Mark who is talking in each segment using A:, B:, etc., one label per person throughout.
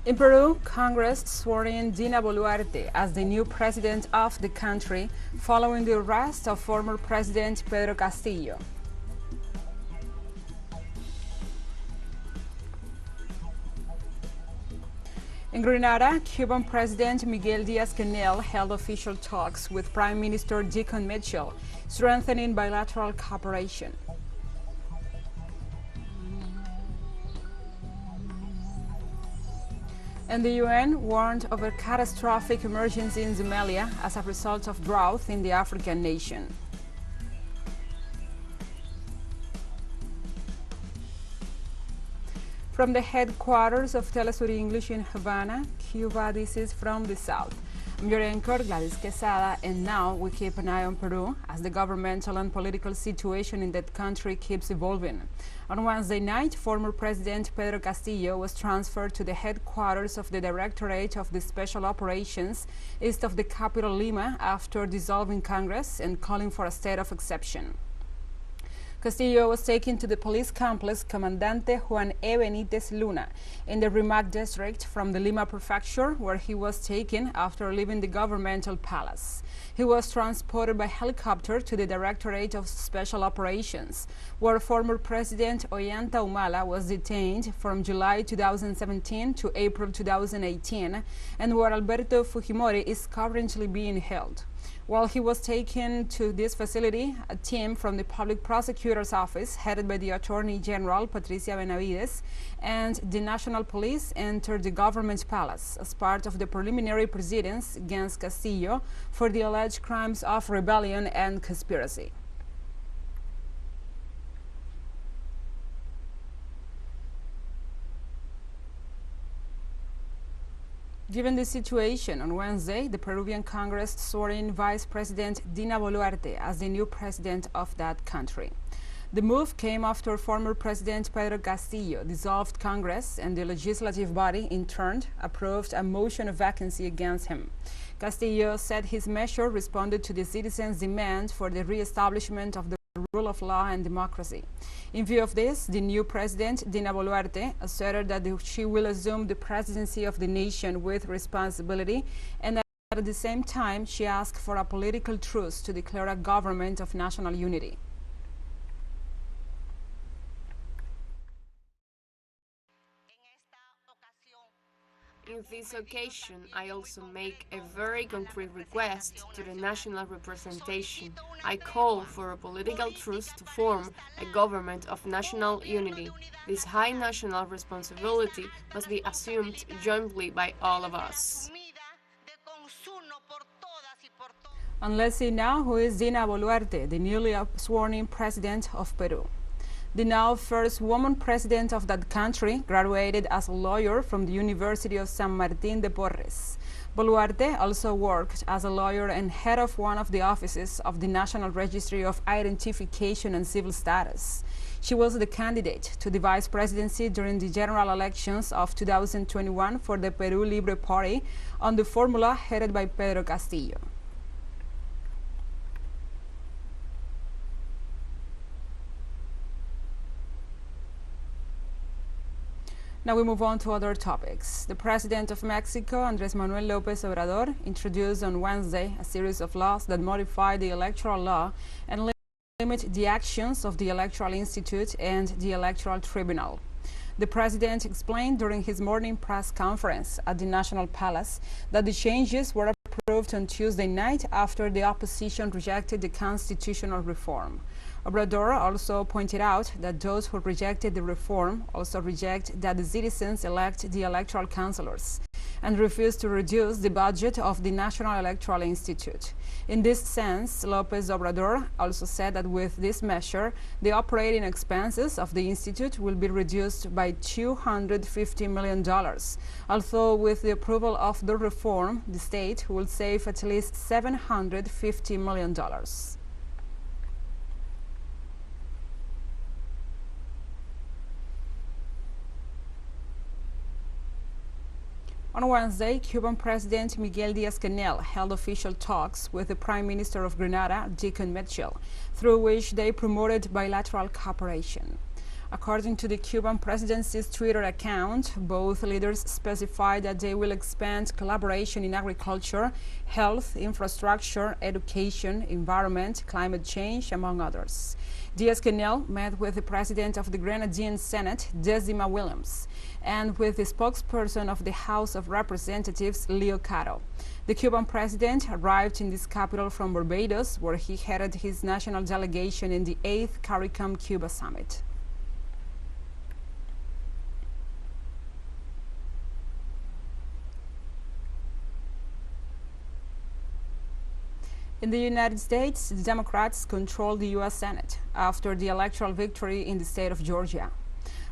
A: In Peru, Congress swore in Dina Boluarte as the new president of the country following the arrest of former President Pedro Castillo. In Grenada, Cuban President Miguel DiazCanel held official talks with Prime Minister DiazCanel, strengthening bilateral cooperation. And the UN warned of a catastrophic emergency in Somalia as a result of drought in the African nation. From the headquarters of TeleSUR English in Havana, Cuba, this is From the South. I'm your anchor, Gladys Quesada, and now we keep an eye on Peru as the governmental and political situation in that country keeps evolving. On Wednesday night, former President Pedro Castillo was transferred to the headquarters of the Directorate of the Special Operations east of the capital Lima after dissolving Congress and calling for a state of exception. Castillo was taken to the police complex Comandante Juan E. Benítez Luna in the Rimac district from the Lima prefecture, where he was taken after leaving the governmental palace. He was transported by helicopter to the Directorate of Special Operations, where former President Ollanta Humala was detained from July 2017 to April 2018, and where Alberto Fujimori is currently being held. While he was taken to this facility, a team from the Public Prosecutor's Office, headed by the Attorney General Patricia Benavides, and the National Police entered the government palace as part of the preliminary proceedings against Castillo for the alleged crimes of rebellion and conspiracy. Given the situation, on Wednesday, the Peruvian Congress swore in Vice President Dina Boluarte as the new president of that country. The move came after former President Pedro Castillo dissolved Congress, and the legislative body, in turn, approved a motion of vacancy against him. Castillo said his measure responded to the citizens' demand for the re-establishment of the rule of law and democracy. In view of this, the new president, Dina Boluarte, asserted that she will assume the presidency of the nation with responsibility, and that at the same time she asked for a political truce to declare a government of national unity.
B: In this occasion, I also make a very concrete request to the national representation. I call for a political truce to form a government of national unity. This high national responsibility must be assumed jointly by all of us.
A: And let's see now who is Dina Boluarte, the newly sworn-in president of Peru. The now first woman president of that country graduated as a lawyer from the University of San Martín de Porres. Boluarte also worked as a lawyer and head of one of the offices of the National Registry of Identification and Civil Status. She was the candidate to the vice presidency during the general elections of 2021 for the Peru Libre Party on the formula headed by Pedro Castillo. Now we move on to other topics. The President of Mexico, Andrés Manuel López Obrador, introduced on Wednesday a series of laws that modify the electoral law and limit the actions of the Electoral Institute and the Electoral Tribunal. The President explained during his morning press conference at the National Palace that the changes were approved on Tuesday night after the opposition rejected the constitutional reform. Obrador also pointed out that those who rejected the reform also reject that the citizens elect the electoral councillors and refuse to reduce the budget of the National Electoral Institute. In this sense, López Obrador also said that with this measure, the operating expenses of the institute will be reduced by $250 million, although with the approval of the reform, the state will save at least $750 million. On Wednesday, Cuban President Miguel DiazCanel held official talks with the Prime Minister of Grenada, DiazCanel, through which they promoted bilateral cooperation. According to the Cuban presidency's Twitter account, both leaders specified that they will expand collaboration in agriculture, health, infrastructure, education, environment, climate change, among others. DiazCanel met with the president of the Grenadian Senate, Decima Williams, and with the spokesperson of the House of Representatives, Leo Caro. The Cuban president arrived in this capital from Barbados, where he headed his national delegation in the 8th CARICOM-Cuba Summit. In the United States, the Democrats control the U.S. Senate after the electoral victory in the state of Georgia.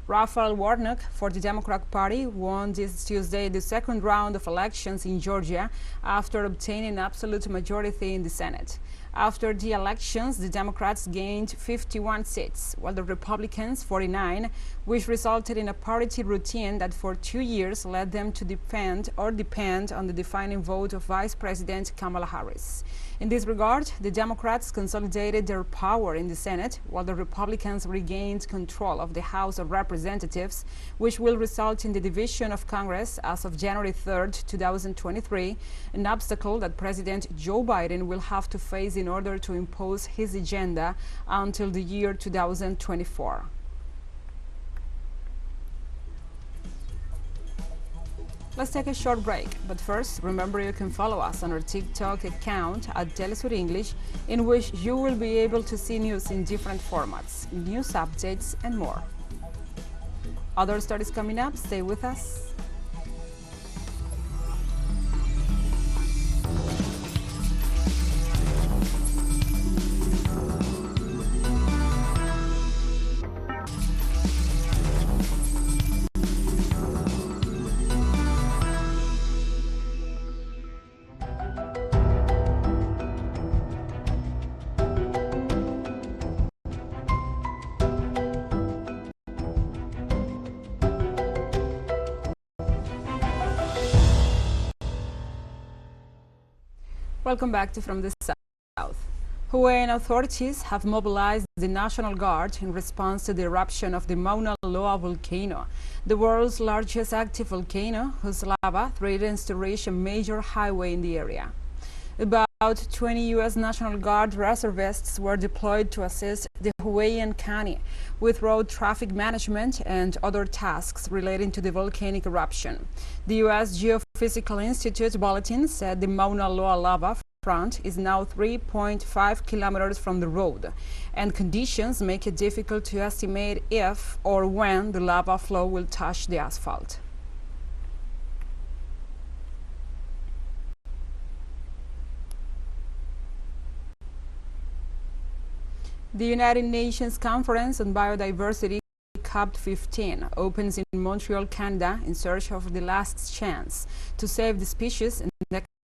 A: Raphael Warnock for the Democratic Party won this Tuesday the second round of elections in Georgia after obtaining absolute majority in the Senate. After the elections, the Democrats gained 51 seats, while the Republicans 49, which resulted in a parity routine that for 2 years led them to depend on the defining vote of Vice President Kamala Harris. In this regard, the Democrats consolidated their power in the Senate, while the Republicans regained control of the House of Representatives, which will result in the division of Congress as of January 3, 2023, an obstacle that President Joe Biden will have to face in order to impose his agenda until the year 2024. Let's take a short break, but first, remember you can follow us on our TikTok account at TeleSUR English, in which you will be able to see news in different formats, news updates, and more. Other stories coming up, stay with us. Welcome back to From the South. Hawaiian authorities have mobilized the National Guard in response to the eruption of the Mauna Loa volcano, the world's largest active volcano, whose lava threatens to reach a major highway in the area. About 20 U.S. National Guard reservists were deployed to assist the Hawaiian County with road traffic management and other tasks relating to the volcanic eruption. The U.S. Geophysical Institute bulletin said the Mauna Loa lava front is now 3.5 kilometers from the road, and conditions make it difficult to estimate if or when the lava flow will touch the asphalt. The United Nations Conference on Biodiversity, COP15, opens in Montreal, Canada, in search of the last chance to save the species and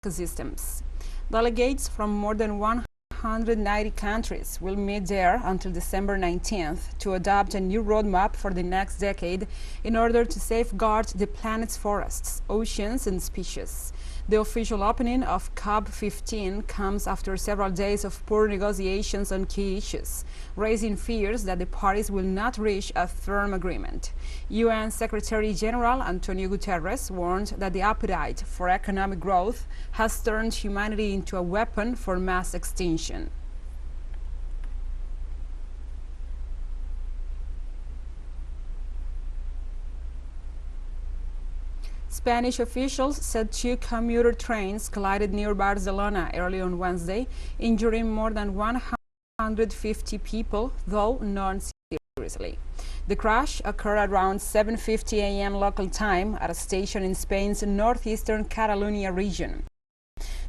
A: ecosystems. Delegates from more than 190 countries will meet there until December 19th to adopt a new roadmap for the next decade in order to safeguard the planet's forests, oceans, and species. The official opening of COP15 comes after several days of poor negotiations on key issues, raising fears that the parties will not reach a firm agreement. UN Secretary General Antonio Guterres warned that the appetite for economic growth has turned humanity into a weapon for mass extinction. Spanish officials said 2 commuter trains collided near Barcelona early on Wednesday, injuring more than 150 people, though none seriously. The crash occurred around 7:50 a.m. local time at a station in Spain's northeastern Catalonia region.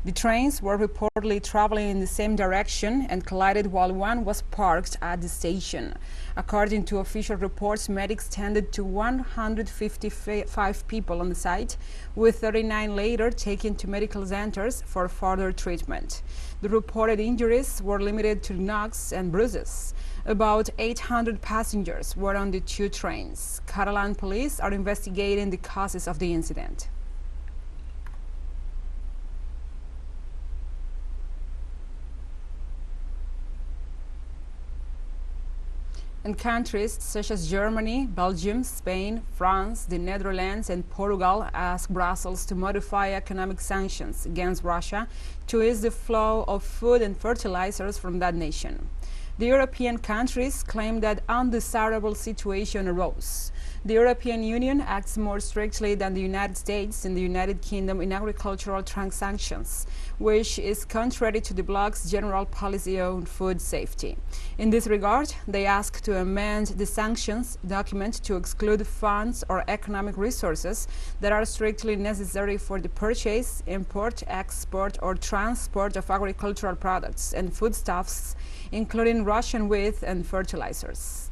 A: The trains were reportedly traveling in the same direction and collided while one was parked at the station. According to official reports, medics tended to 155 people on the site, with 39 later taken to medical centers for further treatment. The reported injuries were limited to knocks and bruises. About 800 passengers were on the 2 trains. Catalan police are investigating the causes of the incident. And countries such as Germany, Belgium, Spain, France, the Netherlands, and Portugal ask Brussels to modify economic sanctions against Russia to ease the flow of food and fertilizers from that nation. The European countries claim that undesirable situation arose. The European Union acts more strictly than the United States and the United Kingdom in agricultural sanctions, which is contrary to the bloc's general policy on food safety. In this regard, they ask to amend the sanctions document to exclude funds or economic resources that are strictly necessary for the purchase, import, export, or transport of agricultural products and foodstuffs, including Russian wheat and fertilizers.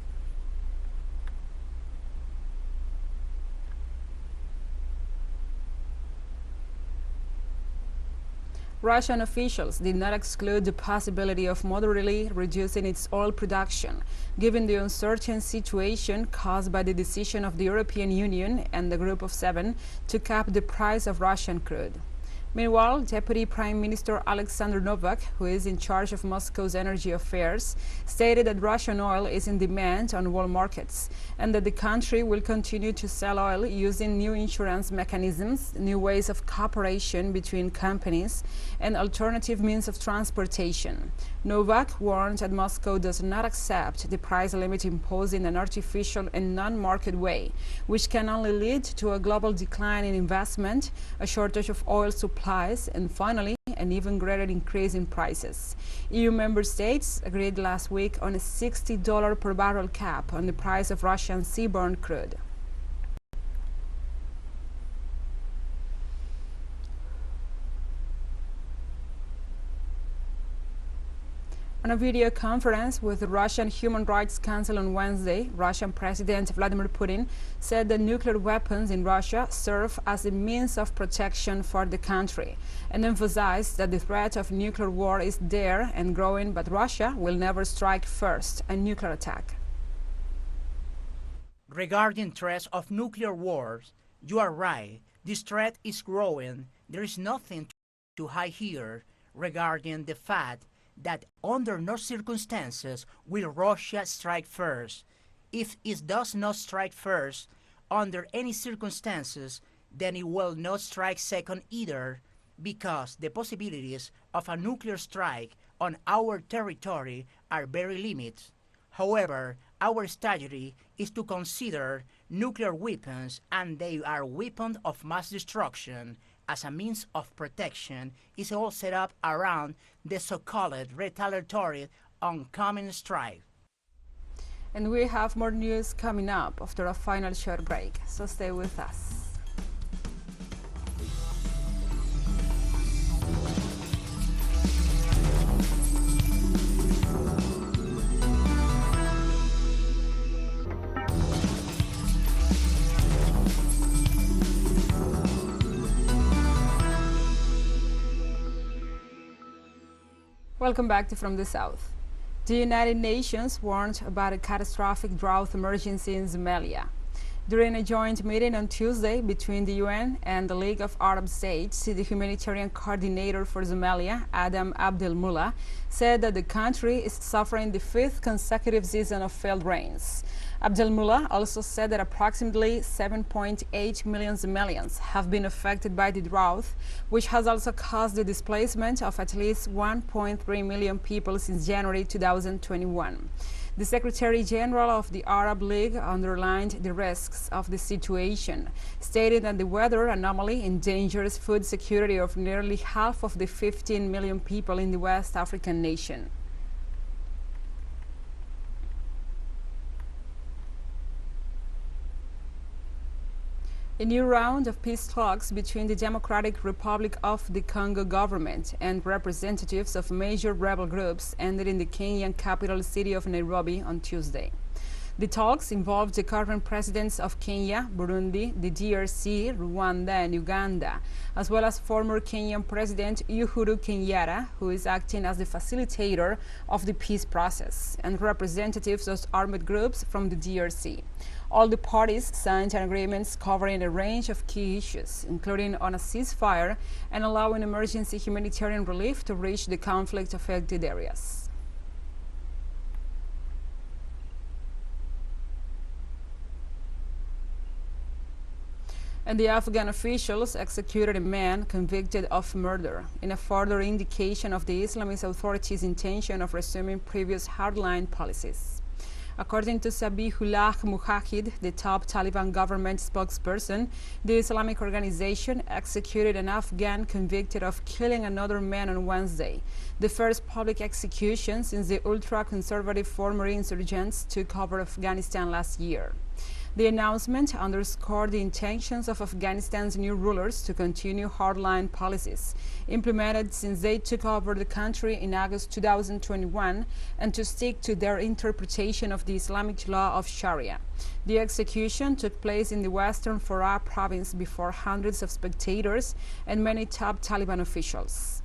A: Russian officials did not exclude the possibility of moderately reducing its oil production, given the uncertain situation caused by the decision of the European Union and the Group of Seven to cap the price of Russian crude. Meanwhile, Deputy Prime Minister Alexander Novak, who is in charge of Moscow's energy affairs, stated that Russian oil is in demand on world markets and that the country will continue to sell oil using new insurance mechanisms, new ways of cooperation between companies, and alternative means of transportation. Novak warned that Moscow does not accept the price limit imposed in an artificial and non-market way, which can only lead to a global decline in investment, a shortage of oil supplies, and finally, an even greater increase in prices. EU member states agreed last week on a $60 per barrel cap on the price of Russian seaborne crude. On a video conference with the Russian Human Rights Council on Wednesday, Russian President Vladimir Putin said that nuclear weapons in Russia serve as a means of protection for the country and emphasized that the threat of nuclear war is there and growing, but Russia will never strike first a nuclear attack.
C: Regarding threats of nuclear wars, you are right. This threat is growing. There is nothing to hide here regarding the fact that under no circumstances will Russia strike first. If it does not strike first, under any circumstances, then it will not strike second either, because the possibilities of a nuclear strike on our territory are very limited. However, our strategy is to consider nuclear weapons, and they are weapons of mass destruction, as a means of protection is all set up around the so-called retaliatory oncoming strike.
A: And we have more news coming up after a final short break, so stay with us. Welcome back to From the South. The United Nations warned about a catastrophic drought emergency in Somalia. During a joint meeting on Tuesday between the UN and the League of Arab States, the humanitarian coordinator for Somalia, Adam Abdelmullah, said that the country is suffering the fifth consecutive season of failed rains. Abdelmullah also said that approximately 7.8 million Somalians have been affected by the drought, which has also caused the displacement of at least 1.3 million people since January 2021. The Secretary General of the Arab League underlined the risks of the situation, stating that the weather anomaly endangers food security of nearly half of the 15 million people in the West African nation. A new round of peace talks between the Democratic Republic of the Congo government and representatives of major rebel groups ended in the Kenyan capital city of Nairobi on Tuesday. The talks involved the current presidents of Kenya, Burundi, the DRC, Rwanda, and Uganda, as well as former Kenyan President Uhuru Kenyatta, who is acting as the facilitator of the peace process, and representatives of armed groups from the DRC. All the parties signed agreements covering a range of key issues, including on a ceasefire and allowing emergency humanitarian relief to reach the conflict-affected areas. And the Afghan officials executed a man convicted of murder, in a further indication of the Islamist authorities' intention of resuming previous hardline policies. According to Zabihullah Mujahid, the top Taliban government spokesperson, the Islamic organization executed an Afghan convicted of killing another man on Wednesday, the first public execution since the ultra-conservative former insurgents took over Afghanistan last year. The announcement underscored the intentions of Afghanistan's new rulers to continue hardline policies implemented since they took over the country in August 2021 and to stick to their interpretation of the Islamic law of Sharia. The execution took place in the western Farah province before hundreds of spectators and many top Taliban officials.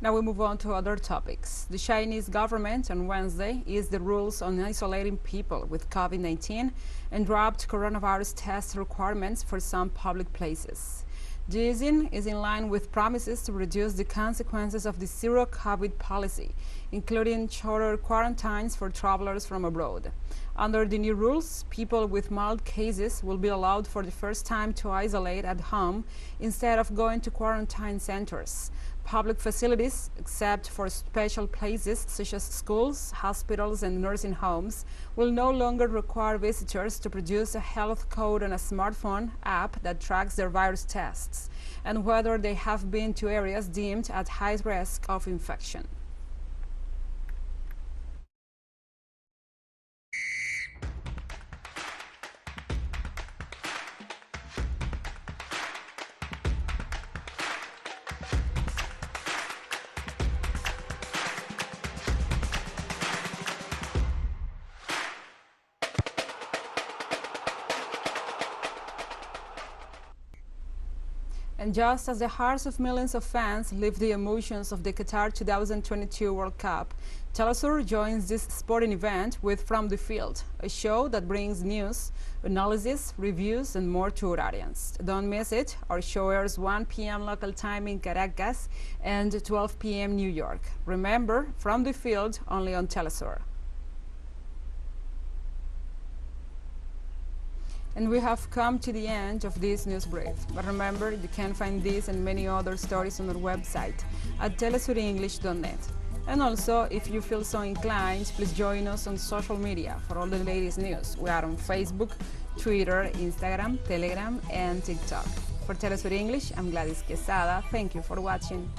A: Now we move on to other topics. The Chinese government on Wednesday eased the rules on isolating people with COVID-19 and dropped coronavirus test requirements for some public places. The easing is in line with promises to reduce the consequences of the zero-COVID policy, including shorter quarantines for travelers from abroad. Under the new rules, people with mild cases will be allowed for the first time to isolate at home instead of going to quarantine centers. Public facilities, except for special places such as schools, hospitals, and nursing homes, will no longer require visitors to produce a health code on a smartphone app that tracks their virus tests and whether they have been to areas deemed at high risk of infection. And just as the hearts of millions of fans live the emotions of the Qatar 2022 World Cup, TeleSUR joins this sporting event with From the Field, a show that brings news, analysis, reviews, and more to our audience. Don't miss it. Our show airs 1 p.m. local time in Caracas and 12 p.m. New York. Remember, From the Field, only on TeleSUR. And we have come to the end of this news brief. But remember, you can find this and many other stories on our website at telesurenglish.net. And also, if you feel so inclined, please join us on social media for all the latest news. We are on Facebook, Twitter, Instagram, Telegram, and TikTok. For TeleSUR English, I'm Gladys Quesada. Thank you for watching.